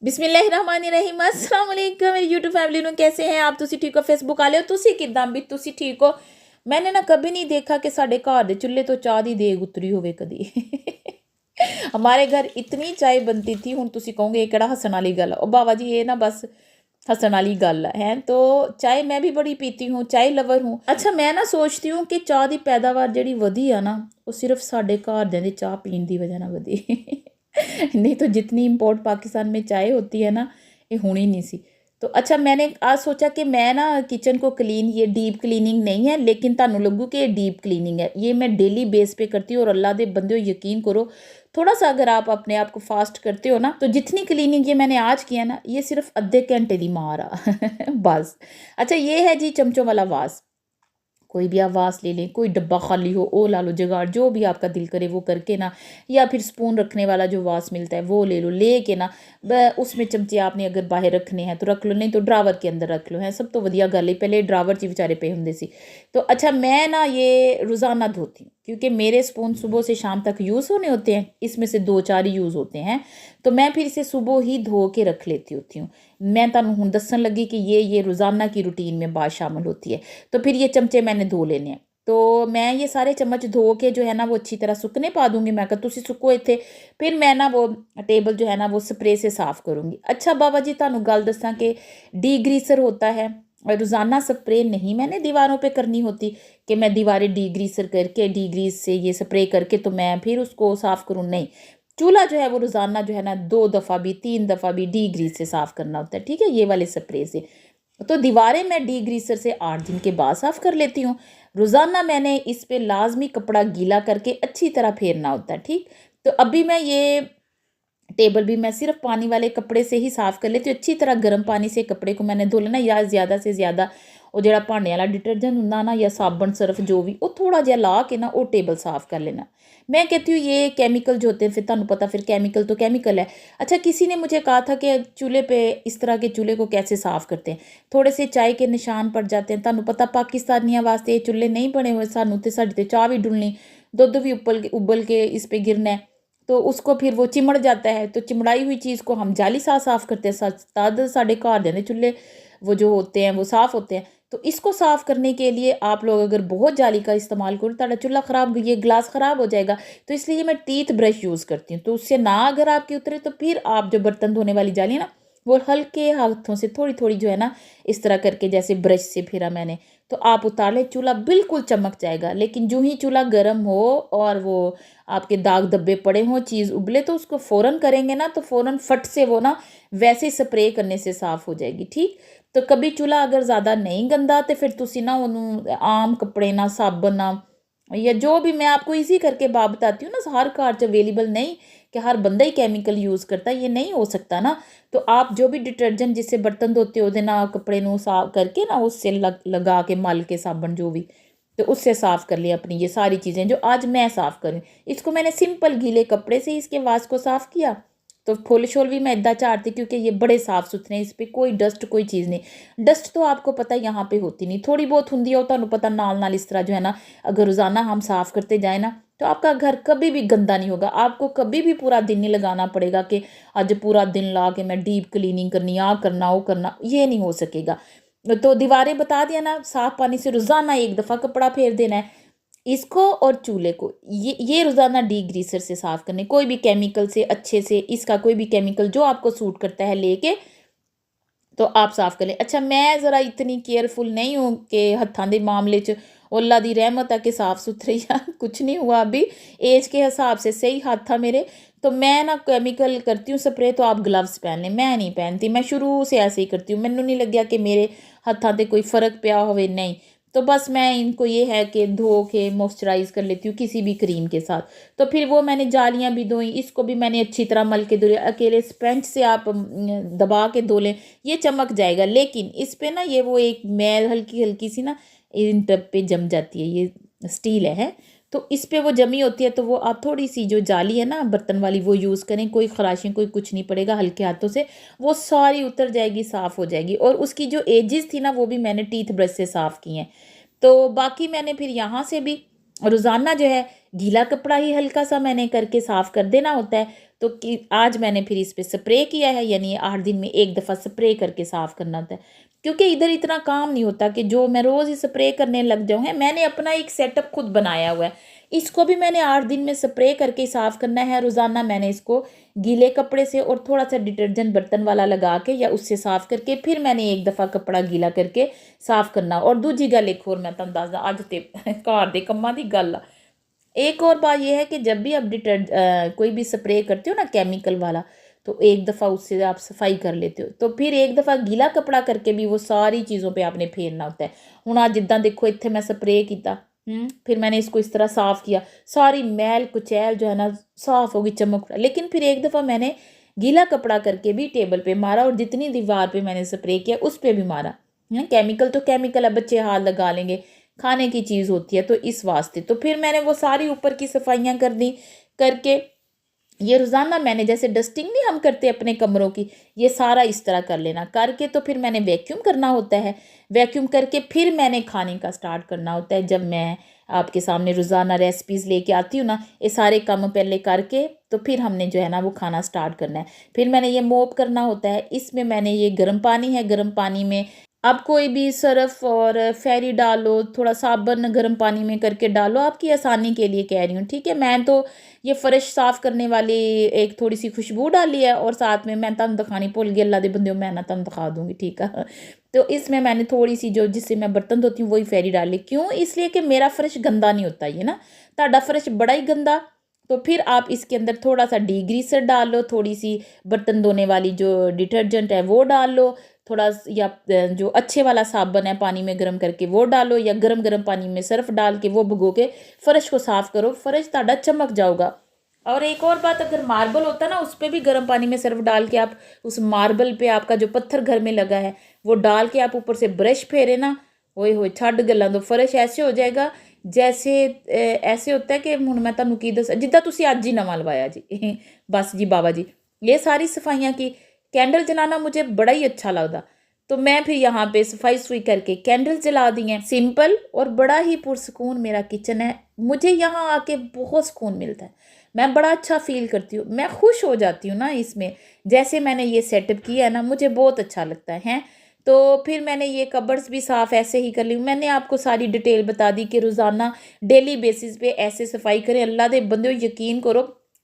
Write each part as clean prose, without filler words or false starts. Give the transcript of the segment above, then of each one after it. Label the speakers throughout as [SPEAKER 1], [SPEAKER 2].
[SPEAKER 1] बिस्मिल्लाहिर्रहमानिर्रहीम अस्सलाम वालेकुम मेरी यूट्यूब फैमिली ਨੂੰ कैसे हैं आप ਤੁਸੀਂ ਠੀਕ ਹੋ ਫੇਸਬੁੱਕ ਵਾਲਿਓ ਤੁਸੀਂ ਕਿਦਾਂ ਵੀ ਤੁਸੀਂ ਠੀਕ ਹੋ मैंने ना कभी नहीं देखा कि साढ़े घर दे चुल्हे तो चाह दी देग उतरी होवे कदी हमारे घर इतनी चाय बनती थी हुण तुसी कहोगे ये केड़ा हसन वाली गल ओ बाबा जी ये ना बस हसन वाली गल है तो चाय मैं भी बड़ी पीती हूँ चाय लवर हूँ अच्छा मैं ना सोचती हूँ कि चाह की पैदावार जिहड़ी वधी है ना वो सिर्फ साढ़े घरदियां दे चाह पीण की वजह ना वधी नहीं तो जितनी इम्पोर्ट पाकिस्तान में चाय होती है ना ये होनी नहीं सी तो अच्छा मैंने आज सोचा कि मैं ना किचन को क्लीन ये डीप क्लीनिंग नहीं है लेकिन तुहानू लगू कि ये डीप क्लीनिंग है ये मैं डेली बेस पे करती हूँ और अल्लाह दे बंदे यकीन करो थोड़ा सा अगर आप अपने आप को फास्ट करते हो ना तो जितनी क्लीनिंग ये मैंने आज किया ना ये सिर्फ अद्धे घंटे की मार आ बस अच्छा ये है जी चमचों वाला वास कोई भी आप वास ले लें कोई डब्बा खाली हो ओ ला लो जुगाड़ जो भी आपका दिल करे वो करके ना या फिर स्पून रखने वाला जो वास मिलता है वो ले लो लेके ना उसमें चमचे आपने अगर बाहर रखने हैं तो रख लो नहीं तो ड्रावर के अंदर रख लो है सब तो वधिया गल है पहले ड्रावर 'ਚ बेचारे पे होंगे सी तो अच्छा मैं ना ये रोज़ाना धोती हूँ क्योंकि मेरे स्पून सुबह से शाम तक यूज़ होने होते हैं इसमें से 2-4 ही यूज़ होते हैं तो मैं फिर इसे सुबह ही धो के रख लेती होती हूँ मैं तुहानू हुण दस्सन लगी कि ये रोज़ाना की रूटीन में बात शामिल होती है तो फिर ये चमचे मैंने धो लेने हैं तो मैं ये सारे चम्मच धो के जो है ना वो अच्छी तरह सुकने पा दूंगी मैं कहा तुसी सुको इत्थे फिर मैं ना वो टेबल जो है ना वो स्प्रे से साफ़ करूँगी अच्छा बाबा जी तुहानू गल दसां कि डीग्रीसर होता है रोज़ाना स्प्रे नहीं मैंने दीवारों पे करनी होती कि मैं दीवारें डीग्रीसर करके डीग्रीस से ये स्प्रे करके तो मैं फिर उसको साफ़ करूँ नहीं चूल्हा जो है वो रोज़ाना जो है ना 2 दफ़ा भी 3 दफ़ा भी डीग्रीस से साफ़ करना होता है ठीक है ये वाले स्प्रे से तो दीवारें मैं डीग्रीसर से 8 दिन के बाद साफ़ कर लेती हूँ रोज़ाना मैंने इस पे लाजमी कपड़ा गीला करके अच्छी तरह फेरना होता है ठीक तो अभी मैं ये टेबल भी मैं सिर्फ पानी वाले कपड़े से ही साफ़ कर लेती हूँ अच्छी तरह गर्म पानी से कपड़े को मैंने धो लेना या ज़्यादा से ज़्यादा वो जो भांडे वाला डिटर्जेंट होंगे ना या साबन सर्फ जो भी वो थोड़ा जहा ला के ना वो टेबल साफ़ कर लेना मैं कहती हूँ ये केमिकल जो होते हैं फिर तुहानू पता फिर केमिकल तो केमिकल है अच्छा किसी ने मुझे कहा था कि चूल्हे पे इस तरह के चूल्हे को कैसे साफ़ करते हैं थोड़े से चाय के निशान पड़ जाते हैं तुहानू पता पाकिस्तानियों वास्ते ये चूल्हे नहीं बने हुए सानू तो साड़ी तो चाह भी डुलनी दुध भी उबल के इस पे गिरना है तो उसको फिर वो चिमड़ जाता है तो चिमड़ाई हुई चीज़ को हम जाली साफ़ करते हैं तद साढ़े घर चूल्हे वो जो होते हैं वो साफ़ होते हैं तो इसको साफ़ करने के लिए आप लोग अगर बहुत जाली का इस्तेमाल करो तो चूल्हा ख़राब ये ग्लास ख़राब हो जाएगा तो इसलिए मैं टीथ ब्रश यूज़ करती हूँ तो उससे ना अगर आपके उतरे तो फिर आप जो बर्तन धोने वाली जाली है ना वो हल्के हाथों से थोड़ी थोड़ी जो है ना इस तरह करके जैसे ब्रश से फिरा मैंने तो आप उतार लें चूल्हा बिल्कुल चमक जाएगा लेकिन जो ही चूल्हा गर्म हो और वो आपके दाग धब्बे पड़े हों चीज़ उबले तो उसको फ़ौरन करेंगे ना तो फ़ौरन फट से वो ना वैसे स्प्रे करने से साफ़ हो जाएगी ठीक तो कभी चूल्हा अगर ज़्यादा नहीं गंदा तो फिर तुसी ना उन्होंने आम कपड़े ना साबन ना या जो भी मैं आपको इजी करके बात बताती हूँ ना हर घर च अवेलेबल नहीं कि हर बंदा ही केमिकल यूज़ करता है ये नहीं हो सकता ना तो आप जो भी डिटर्जेंट जिससे बर्तन धोते हो ना कपड़े नू साफ करके ना उससे लगा के मल के साबन जो भी तो उससे साफ़ कर लिया अपनी ये सारी चीज़ें जो आज मैं साफ़ करूँ इसको मैंने सिंपल गीले कपड़े से इसके वास को साफ़ किया तो फुल शोल भी मैं इदा झाड़ती क्योंकि ये बड़े साफ़ सुथरे हैं इस पर कोई डस्ट कोई चीज़ नहीं डस्ट तो आपको पता यहाँ पे होती नहीं थोड़ी बहुत होंगी है तुहानू पता नाल इस तरह जो है ना अगर रोज़ाना हम साफ़ करते जाए ना तो आपका घर कभी भी गंदा नहीं होगा आपको कभी भी पूरा दिन नहीं लगाना पड़ेगा कि आज पूरा दिन ला के मैं डीप क्लीनिंग करनी आ करना वो करना ये नहीं हो सकेगा तो दीवारें बता दिया ना साफ़ पानी से रोज़ाना 1 दफ़ा कपड़ा फेर देना है इसको और चूल्हे को ये रोज़ाना डीग्रीसर से साफ़ करने कोई भी केमिकल से अच्छे से इसका कोई भी केमिकल जो आपको सूट करता है लेके तो आप साफ़ कर लें अच्छा मैं ज़रा इतनी केयरफुल नहीं हूँ कि हत्थां दे मामले च अल्लाह दी रहमत है कि साफ़ सुथरे या कुछ नहीं हुआ अभी एज के हिसाब से सही हाथ था मेरे तो मैं ना केमिकल करती हूँ स्प्रे तो आप ग्लव्स पहन लें मैं नहीं पहनती मैं शुरू से ऐसे ही करती हूँ मैनू नहीं लग्या कि मेरे हत्थां ते कोई फ़र्क पिया होवे नहीं तो बस मैं इनको ये है कि धो के मॉइस्चराइज़ कर लेती हूँ किसी भी क्रीम के साथ तो फिर वो मैंने जालियाँ भी धोई इसको भी मैंने अच्छी तरह मल के धो लिया अकेले स्पंज से आप दबा के धो लें ये चमक जाएगा लेकिन इस पे ना ये वो एक मैल हल्की हल्की सी ना इन टब पे जम जाती है ये स्टील है तो इस पे वो जमी होती है तो वो आप थोड़ी सी जो जाली है ना बर्तन वाली वो यूज़ करें कोई खराशें कोई कुछ नहीं पड़ेगा हल्के हाथों से वो सारी उतर जाएगी साफ़ हो जाएगी और उसकी जो एजेस थी ना वो भी मैंने टीथ ब्रश से साफ़ की हैं तो बाकी मैंने फिर यहाँ से भी रोज़ाना जो है गीला कपड़ा ही हल्का सा मैंने करके साफ़ कर देना होता है तो कि आज मैंने फिर इस पे स्प्रे किया है, यानी 8 दिन में एक दफ़ा स्प्रे करके साफ़ करना होता है, क्योंकि इधर इतना काम नहीं होता कि जो मैं रोज़ ही स्प्रे करने लग जाऊँ। है, मैंने अपना एक सेटअप खुद बनाया हुआ है, इसको भी मैंने 8 दिन में स्प्रे करके साफ़ करना है। रोज़ाना मैंने इसको गीले कपड़े से और थोड़ा सा डिटर्जेंट बर्तन वाला लगा के या उससे साफ़ करके फिर मैंने एक दफ़ा कपड़ा गीला करके साफ़ करना। और दूजी गल एक होर मैं तुहानूं दसदा, अज ते घर दे कम्मां दी गल आ। एक और बात ये है कि जब भी आप कोई भी स्प्रे करते हो ना केमिकल वाला, तो एक दफ़ा उससे आप सफाई कर लेते हो, तो फिर एक दफ़ा गीला कपड़ा करके भी वो सारी चीज़ों पे आपने फेरना होता है। हुण आज जिद्दां देखो इत्थे मैं स्प्रे किया, फिर मैंने इसको इस तरह साफ़ किया, सारी मैल कुचैल जो है ना साफ़ होगी, चमक उठा। लेकिन फिर एक दफ़ा मैंने गीला कपड़ा करके भी टेबल पे मारा और जितनी दीवार पे मैंने स्प्रे किया उस पर भी मारा। केमिकल तो केमिकल है, बच्चे हाथ लगा लेंगे, खाने की चीज़ होती है, तो इस वास्ते तो फिर मैंने वो सारी ऊपर की सफाइयाँ कर दी करके। ये रोज़ाना मैंने जैसे डस्टिंग नहीं हम करते अपने कमरों की, ये सारा इस तरह कर लेना करके, तो फिर मैंने वैक्यूम करना होता है। वैक्यूम करके फिर मैंने खाने का स्टार्ट करना होता है। जब मैं आपके सामने रोज़ाना रेसिपीज़ लेके आती हूँ ना, ये सारे काम पहले करके तो फिर हमने जो है ना वो खाना स्टार्ट करना है। फिर मैंने ये मोप करना होता है, इसमें मैंने ये गर्म पानी है, गर्म पानी में आप कोई भी सर्फ़ और फेरी डालो, थोड़ा साबुन गर्म पानी में करके डालो, आपकी आसानी के लिए कह रही हूँ, ठीक है। मैं तो ये फ़र्श साफ़ करने वाली एक थोड़ी सी खुशबू डाली है और साथ में मैं तुहानूं दिखानी भुल गई, अल्लाह दे बंदेओ, मैं ना तुहानूं दिखा दूँगी, ठीक है। तो इसमें मैंने थोड़ी सी जो जिससे मैं बर्तन धोती हूँ वही फेरी डाली, क्यों? इसलिए कि मेरा फ़र्श गंदा नहीं होता ये ना, तुहाडा फ़र्श बड़ा ही गंदा, तो फिर आप इसके अंदर थोड़ा सा डिग्रीसर डाल लो, थोड़ी सी बर्तन धोने वाली जो डिटर्जेंट है वो डाल लो, थोड़ा या जो अच्छे वाला साबुन है पानी में गर्म करके वो डालो, या गर्म गर्म पानी में सर्फ डाल के वो भिगो के फ़र्श को साफ़ करो, फ़र्श तुहाडा चमक जाऊगा। और एक और बात, अगर मार्बल होता ना उस पर भी गर्म पानी में सर्फ डाल के आप उस मार्बल पे आपका जो पत्थर घर में लगा है वो डाल के आप ऊपर से ब्रश फेरे ना, ओए होए छड्ड गल्लां, तो फर्श ऐसे हो जाएगा जैसे ऐसे होता है कि हुण मैं तुहानूं की दस जिद्दां तुसीं अज ही नवां लवाया जी बस जी बाबा जी। ये सारी सफाइयाँ की, कैंडल जलाना मुझे बड़ा ही अच्छा लगता, तो मैं फिर यहाँ पे सफाई सुई करके कैंडल जला दी हैं। सिंपल और बड़ा ही पुरसकून मेरा किचन है, मुझे यहाँ आके बहुत सुकून मिलता है, मैं बड़ा अच्छा फील करती हूँ, मैं खुश हो जाती हूँ ना इसमें। जैसे मैंने ये सेटअप किया है ना, मुझे बहुत अच्छा लगता है। तो फिर मैंने ये कबर्ड्स भी साफ़ ऐसे ही कर ली। मैंने आपको सारी डिटेल बता दी कि रोज़ाना डेली बेसिस पे ऐसे सफाई करें। अल्लाह दे बंदो यकीन करो,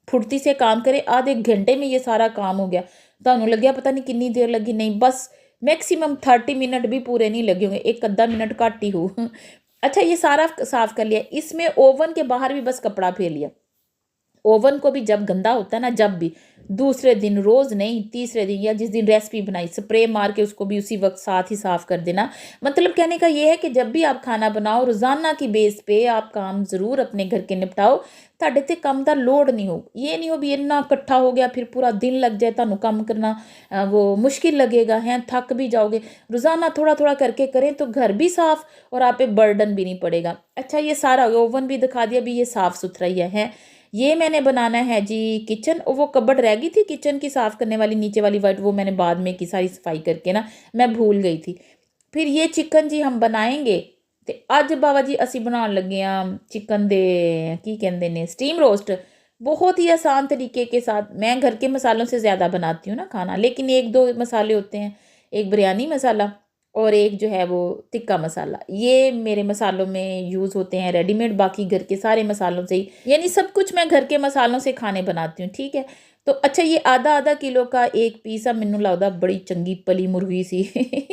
[SPEAKER 1] फुर्ती से काम करें, आधे घंटे में ये सारा काम हो गया। तुहानूं लग्या पता नहीं कितनी देर लगी, नहीं बस मैक्सिमम 30 मिनट भी पूरे नहीं लगे होंगे, एक अद्धा मिनट घट ही हो। अच्छा, ये सारा साफ़ कर लिया, इसमें ओवन के बाहर भी बस कपड़ा फेर लिया। ओवन को भी जब गंदा होता है ना, जब भी दूसरे दिन, रोज़ नहीं, तीसरे दिन या जिस दिन रेसिपी बनाई स्प्रे मार के उसको भी उसी वक्त साथ ही साफ़ कर देना। मतलब कहने का ये है कि जब भी आप खाना बनाओ रोज़ाना की बेस पे आप काम ज़रूर अपने घर के निपटाओ, ਤੁਹਾਡੇ ਤੇ ਕੰਮ ਦਾ लोड नहीं हो। ये नहीं हो भी इन्ना इकट्ठा हो गया फिर पूरा दिन लग जाए, ਤੁਹਾਨੂੰ काम करना वो मुश्किल लगेगा है, थक भी जाओगे। रोज़ाना थोड़ा थोड़ा करके करें तो घर भी साफ़ और आप पे बर्डन भी नहीं पड़ेगा। अच्छा, ये सारा ओवन भी दिखा दिया, भी ये साफ़ सुथरा ही है। ये मैंने बनाना है जी किचन, और वो कबर्ड रह गई थी किचन की साफ़ करने वाली नीचे वाली वाइट, वो मैंने बाद में की सारी सफाई करके ना, मैं भूल गई थी। फिर ये चिकन जी हम बनाएंगे, तो अज बाबा जी असी बनाने लगे हैं चिकन दे की कहते हैं स्टीम रोस्ट, बहुत ही आसान तरीके के साथ। मैं घर के मसालों से ज़्यादा बनाती हूँ ना खाना, लेकिन एक दो मसाले होते हैं, एक बिरयानी मसाला और एक जो है वो टिक्का मसाला, ये मेरे मसालों में यूज़ होते हैं रेडीमेड, बाकी घर के सारे मसालों से ही, यानी सब कुछ मैं घर के मसालों से खाने बनाती हूँ, ठीक है। तो अच्छा, ये आधा आधा किलो का एक पीस आ, मैनू लगता बड़ी चंगी पली मुर्गी सी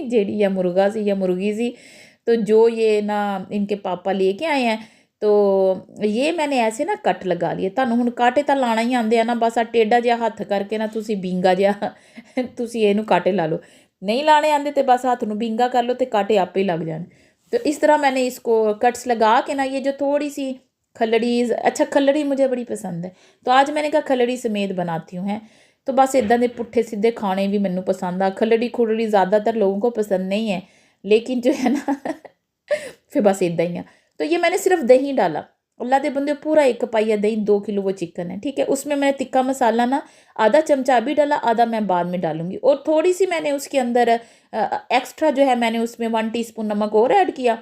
[SPEAKER 1] जेड़ी या मुर्गा सी या मुर्गी सी, तो जो ये ना इनके पापा लेके आए हैं, तो ये मैंने ऐसे ना कट लगा लिए। ਤੁਹਾਨੂੰ ਹੁਣ ਕਾਟੇ ਤਾਂ ਲਾਣਾ ਹੀ ਆਉਂਦੇ ਆ ਨਾ, ਬਸ ਆ ਟੇਡਾ ਜਿਹਾ ਹੱਥ ਕਰਕੇ ਨਾ ਤੁਸੀਂ ਬਿੰਗਾ ਜਿਹਾ ਤੁਸੀਂ ਇਹਨੂੰ ਕਾਟੇ ਲਾ ਲਓ, नहीं लाने आते तो बस हाथ में बिंगा कर लो तो कांटे आपे ही लग जाने। तो इस तरह मैंने इसको कट्स लगा के ना, ये जो थोड़ी सी खलड़ी, अच्छा खलड़ी मुझे बड़ी पसंद है, तो आज मैंने कहा खलड़ी समेत बनाती हूँ है। तो बस इदां दे पुट्ठे सीधे खाने भी मैनू पसंद आ। खलड़ी खुलड़ी ज़्यादातर लोगों को पसंद नहीं है, लेकिन जो है ना फिर बस इदा ही है। तो ये मैंने सिर्फ दही डाला, अल्लाह दे बंदे, पूरा एक पाइया दही, 2 किलो वो चिकन है, ठीक है। उसमें मैंने तिक्का मसाला ना आधा चमचा अभी डाला, आधा मैं बाद में डालूंगी। और थोड़ी सी मैंने उसके अंदर एक्स्ट्रा जो है मैंने उसमें 1 टीस्पून नमक और ऐड किया,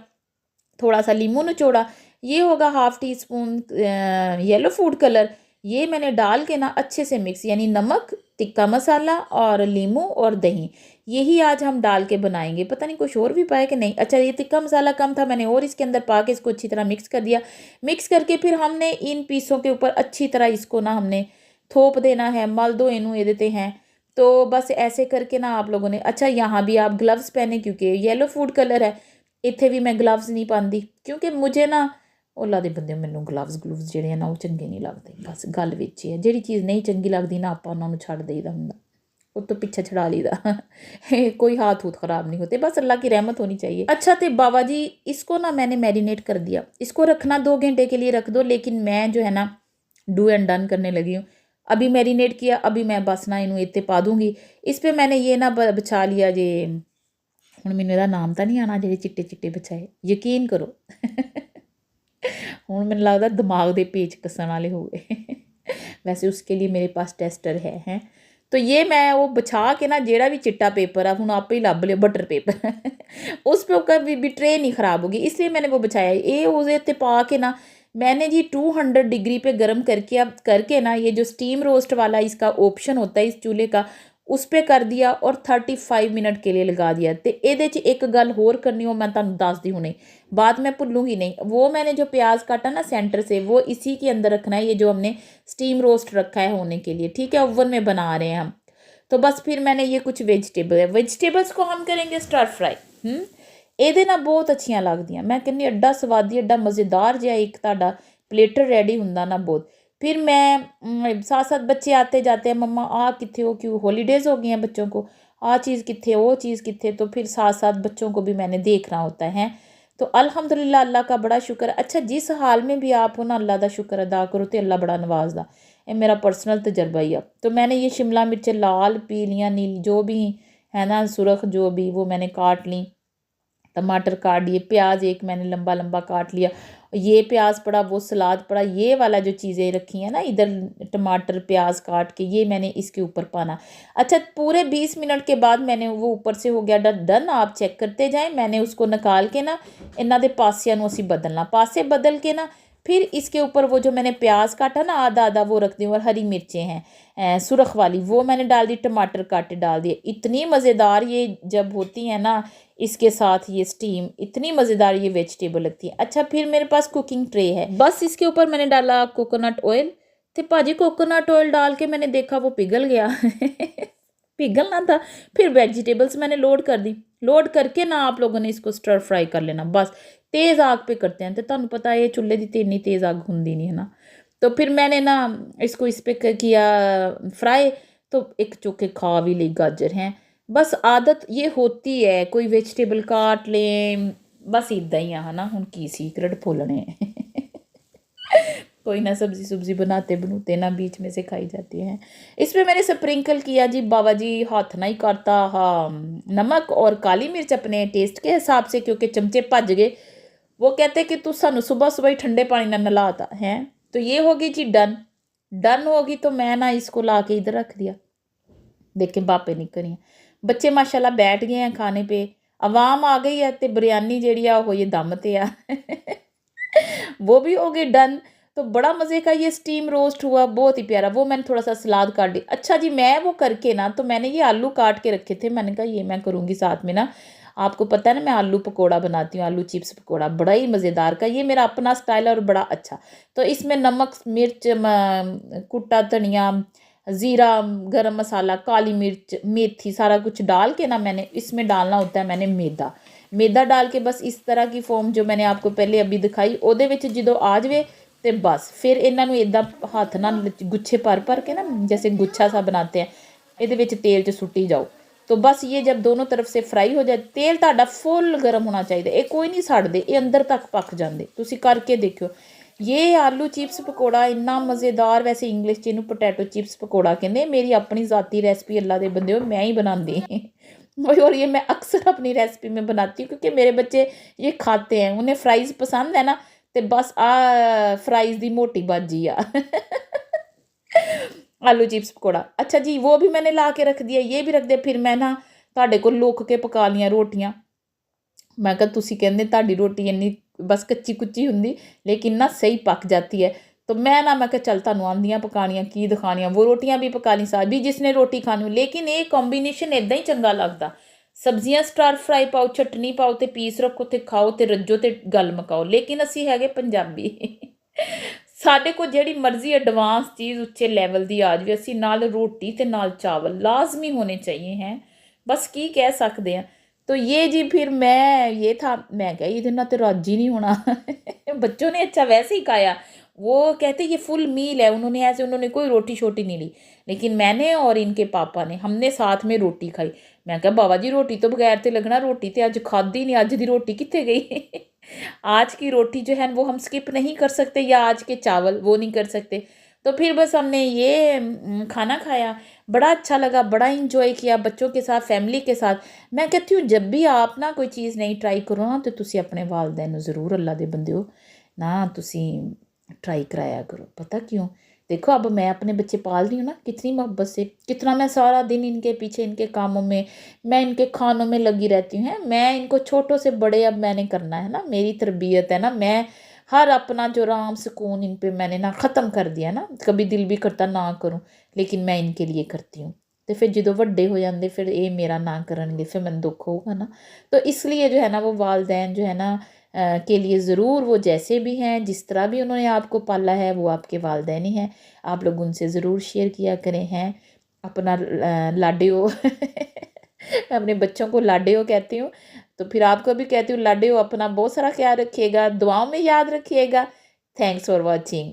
[SPEAKER 1] थोड़ा सा लीमू निचोड़ा, ये होगा 1/2 टीस्पून येलो फूड कलर, ये मैंने डाल के ना अच्छे से मिक्स, यानी नमक, टिक्का मसाला और लीमू और दही, यही आज हम डाल के बनाएंगे। पता नहीं कुछ और भी पाया कि नहीं। अच्छा, ये टिक्का मसाला कम था, मैंने और इसके अंदर पा के इसको अच्छी तरह मिक्स कर दिया। मिक्स करके फिर हमने इन पीसों के ऊपर अच्छी तरह इसको ना हमने थोप देना है, मल दो इनू ये देते हैं। तो बस ऐसे करके ना आप लोगों ने, अच्छा यहाँ भी आप ग्लव्स पहने क्योंकि येलो फूड कलर है। इत्थे भी मैं ग्लव्स नहीं पाती क्योंकि मुझे ना ओला ਦੇ ਬੰਦੇ ਮੈਨੂੰ ਗਲਵਸ ਜਿਹੜੇ ਆ ਨਾ ਉਹ ਚੰਗੇ ਨਹੀਂ ਲੱਗਦੇ। ਬਸ ਗੱਲ ਵਿੱਚ ਹੀ ਹੈ, ਜਿਹੜੀ ਚੀਜ਼ ਨਹੀਂ ਚੰਗੀ ਲੱਗਦੀ ਨਾ ਆਪਾਂ ਉਹਨਾਂ ਨੂੰ ਛੱਡ ਦੇਈਦਾ ਹੁੰਦਾ, ਉਹ ਤੋਂ पीछे छड़ा लीदा। कोई हाथ हूथ ख़राब नहीं होते, बस अल्लाह की रहमत होनी चाहिए। अच्छा तो बाबा जी इसको ना मैंने मैरिनेट कर दिया, इसको रखना 2 घंटे के लिए रख दो, लेकिन मैं जो है ना डू एंड डन करने लगी हूँ। अभी मैरिनेट किया, अभी मैं बस ना इनू इतने पा दूँगी। इस पर मैंने ये ना बचा लिया जे, हुण मैनूं इहदा नाम तो नहीं आना, ਜਿਹੜੇ चिट्टे चिट्टे बचाए, यकीन करो। हुण मैनूं लगदा दिमाग दे पेच कसन वाले हो गए। वैसे उसके लिए मेरे पास टेस्टर है हैं। तो ये मैं वो बछा के ना जेड़ा भी चिट्टा पेपर है, हुण आप ही लभ लियो बटर पेपर, उस पे ऊपर भी ट्रे नहीं ख़राब होगी, इसलिए मैंने वो बछाया। ये उसके उत्ते पा के ना मैंने जी 200 डिग्री पे गर्म करके ना, ये जो स्टीम रोस्ट वाला इसका ऑप्शन होता है इस चूल्हे का, उस पर कर दिया और 35 मिनट के लिए लगा दिया। तो ये एक गल होर करनी हो, मैं तुहानूं दस दी हुणे, बात मैं भुल्लूँगी नहीं। वो मैंने जो प्याज काटा ना सेंटर से, वो इसी के अंदर रखना है, ये जो हमने स्टीम रोस्ट रखा है होने के लिए, ठीक है, ओवन में बना रहे हैं हम। तो बस फिर मैंने ये कुछ वेजिटेबल्स को हम करेंगे स्टर फ्राई। ਇਹਦੇ ਨਾਲ ਬਹੁਤ ਅੱਛੀਆਂ ਲੱਗਦੀਆਂ, मैं ਕਹਿੰਦੀ ਐਡਾ ਸਵਾਦੀ ਐਡਾ मज़ेदार ਜਿਹਾ एक ਤੁਹਾਡਾ प्लेटर रेडी ਹੁੰਦਾ ना बहुत। फिर मैं साथ साथ बच्चे आते जाते हैं, मम्मा आ कितने हो, क्यों हॉलीडेज़ हो गई हैं बच्चों को, आ चीज़ कितने वो चीज़ कितने, तो फिर साथ साथ बच्चों को भी मैंने देखना होता है। तो अल्हम्दुलिल्लाह अल्लाह का बड़ा शुक्र। अच्छा, जिस हाल में भी आप हो ना अल्लाह का शुक्र अदा करो तो अल्लाह बड़ा नवाजदा, ये मेरा पर्सनल तजर्बा ही है। तो मैंने ये शिमला मिर्च लाल पीलियाँ नीली जो भी है ना, सुरख जो भी, वो मैंने काट ली, टमाटर काट लिए, प्याज एक मैंने लंबा लंबा काट लिया, ये प्याज पड़ा, वो सलाद पड़ा, ये वाला जो चीज़ें रखी हैं ना इधर, टमाटर प्याज काट के ये मैंने इसके ऊपर पाना। अच्छा, पूरे 20 मिनट के बाद मैंने वो ऊपर से हो गया डन, आप चेक करते जाएं। मैंने उसको निकाल के ना इन्हों के पासियां नूं असीं बदलना, पासे बदल के ना फिर इसके ऊपर वो जो मैंने प्याज काटा ना आधा आधा वो रख दी, और हरी मिर्चें हैं सुरख वाली वो मैंने डाल दी, टमाटर काटे डाल दिए। इतनी मज़ेदार ये जब होती हैं ना, इसके साथ ये स्टीम, इतनी मज़ेदार ये वेजिटेबल लगती है। अच्छा, फिर मेरे पास कुकिंग ट्रे है, बस इसके ऊपर मैंने डाला कोकोनट ऑयल। तो भाजी कोकोनट ऑयल डाल के मैंने देखा वो पिघल गया। पिघलना था। फिर वेजिटेबल्स मैंने लोड कर दी, लोड करके ना आप लोगों ने इसको स्टर फ्राई कर लेना, बस तेज़ आग पे करते हैं। तो तुहानूं पता है ये चूल्हे की तो इन्नी तेज़ आग होंदी नहीं है ना। तो फिर मैंने ना इसको इस पर किया फ्राई। तो एक चुके खा भी ली गाजर हैं, बस आदत ये होती है, कोई वेजिटेबल काट लें, बस इदा ही है ना। हुण की सीक्रेट खोलने। कोई ना सब्जी बनाते बनूते ना बीच में से खाई जाती हैं। इस पर मैंने स्प्रिंकल किया जी, बाबा जी हाथ ना ही करता, हाँ, नमक और काली मिर्च अपने टेस्ट के हिसाब से, क्योंकि चमचे भज गए। वो कहते कि तू सानू सुबह सुबह ही ठंडे पानी ना नलाता है। तो ये होगी जी डन होगी। तो मैं ना इसको ला के इधर रख दिया, देखें बापे निकल रही हैं, बच्चे माशाल्लाह बैठ गए हैं खाने पे, आवाम आ गई है, तो बिरयानी जी हो ये दम ते आ। वो भी हो गई डन। तो बड़ा मज़े का ये स्टीम रोस्ट हुआ, बहुत ही प्यारा। वो मैंने थोड़ा सा सलाद काट दी। अच्छा जी, मैं वो करके ना, तो मैंने ये आलू काट के रखे थे, मैंने कहा ये मैं करूँगी साथ में ना, आपको पता है ना मैं आलू पकोड़ा बनाती हूँ, आलू चिप्स पकोड़ा, बड़ा ही मज़ेदार का, ये मेरा अपना स्टाइल है और बड़ा अच्छा। तो इसमें नमक मिर्च कुट्टा धनिया ज़ीरा गरम मसाला काली मिर्च मेथी सारा कुछ डाल के ना मैंने इसमें डालना होता है, मैंने मैदा डाल के बस इस तरह की फॉर्म जो मैंने आपको पहले अभी दिखाई ਉਹਦੇ ਵਿੱਚ ਜਦੋਂ आ जाए तो बस फिर इन्हों इदा हाथ ना गुच्छे भर के ना, जैसे गुच्छा सा बनाते हैं, ये तेल च सुट्टी जाओ। तो बस ये जब दोनों तरफ से फ्राई हो जाए, तेल तुहाडा फुल गर्म होना चाहिए, ये कोई नहीं सड़ते, ये अंदर तक पक जाते, तुसीं करके देखियो। ये आलू चिप्स पकौड़ा इन्ना मज़ेदार, वैसे इंग्लिश च इनू पोटैटो चिप्स पकौड़ा कहते, मेरी अपनी ज़ाती रेसिपी अल्लाह दे बंदे मैं ही बनाती और ये मैं अक्सर अपनी रेसिपी में बनाती हूँ, क्योंकि मेरे बच्चे ये खाते हैं, उन्हें फ्राइज़ पसंद है ना, तो बस फ्राइज़ की मोटी बाजी आ। आलू चिप्स पकौड़ा। अच्छा जी, वो भी मैंने ला के रख दिया, ये भी रख दिया। फिर मैं ना तुहाडे कोल लुक के पका लियां रोटियां। मैं कहा तुसीं कहंदे तुहाडी रोटी इन्नी बस कच्ची कुच्ची हुंदी, लेकिन ना सही पक जाती है। तो मैं क्या चल तुहानूं आंदियां पकाणियां की दिखाणियां, वो रोटियां भी पका ली सारी भी जिसने रोटी खानी। लेकिन ये कॉम्बीनेशन इदां ही चंगा लगदा, सब्जियां स्टर फ्राई पाओ, चटनी पाओ ते पीस रखो ते खाओ ते रज्जो ते गल मकाओ। लेकिन ਅਸੀਂ ਹੈਗੇ ਪੰਜਾਬੀ ਸਾਡੇ ਕੋਲ ਜਿਹੜੀ ਮਰਜ਼ੀ ਐਡਵਾਂਸ चीज़ ਉੱਚੇ ਲੈਵਲ ਦੀ ਆ ਜਾਵੇ, ਅਸੀਂ ਨਾਲ ਰੋਟੀ ਤੇ ਨਾਲ ਚਾਵਲ ਲਾਜ਼ਮੀ होने चाहिए हैं। बस की कह सकते हैं। तो ये जी फिर मैं ये था, मैं क्या ये ना तो राजी नहीं होना बच्चों ने अच्छा वैसे ही खाया, वो कहते ये फुल मील है, उन्होंने ऐसे उन्होंने कोई रोटी शोटी नहीं ली। लेकिन मैंने और इनके पापा ने हमने साथ में रोटी खाई। मैं क्या बाबा जी रोटी तो बगैर तो लगना, रोटी तो अज खाधी नहीं, अज की रोटी कितने गई आज की रोटी जो है वो हम स्किप नहीं कर सकते, या आज के चावल वो नहीं कर सकते। तो फिर बस हमने ये खाना खाया, बड़ा अच्छा लगा, बड़ा इंजॉय किया बच्चों के साथ, फैमिली के साथ। मैं कहती हूँ जब भी आप ना कोई चीज़ नहीं ट्राई करो ना, तो तुसी अपने वालदैन नूं ज़रूर अल्लाह दे बंदिओ ना तुसी ट्राई कराया करो। पता क्यों? देखो अब मैं अपने बच्चे पाल रही हूँ ना कितनी मोहब्बत से, कितना मैं सारा दिन इनके पीछे इनके कामों में, मैं इनके खानों में लगी रहती हूँ। मैं इनको छोटों से बड़े अब मैंने करना है ना, मेरी तरबियत है ना। मैं हर अपना जो आराम सुकून इन पे मैंने ना ख़त्म कर दिया ना। कभी दिल भी करता ना करूँ, लेकिन मैं इनके लिए करती हूँ। तो फिर जो ਵੱਡੇ हो जाते फिर ये मेरा ना करनगे, फिर मैंने दुख होगा ना। तो इसलिए जो है ना वो वालदैन जो है ना के लिए ज़रूर, वो जैसे भी हैं, जिस तरह भी उन्होंने आपको पाला है, वो आपके वालदैन ही हैं। आप लोग उनसे ज़रूर शेयर किया करें हैं अपना लाडियो मैं अपने बच्चों को लाडियो कहती हूँ, तो फिर आपको भी कहती हूँ लाडियो। अपना बहुत सारा ख्याल रखिएगा, दुआओं में याद रखिएगा। Thanks for watching.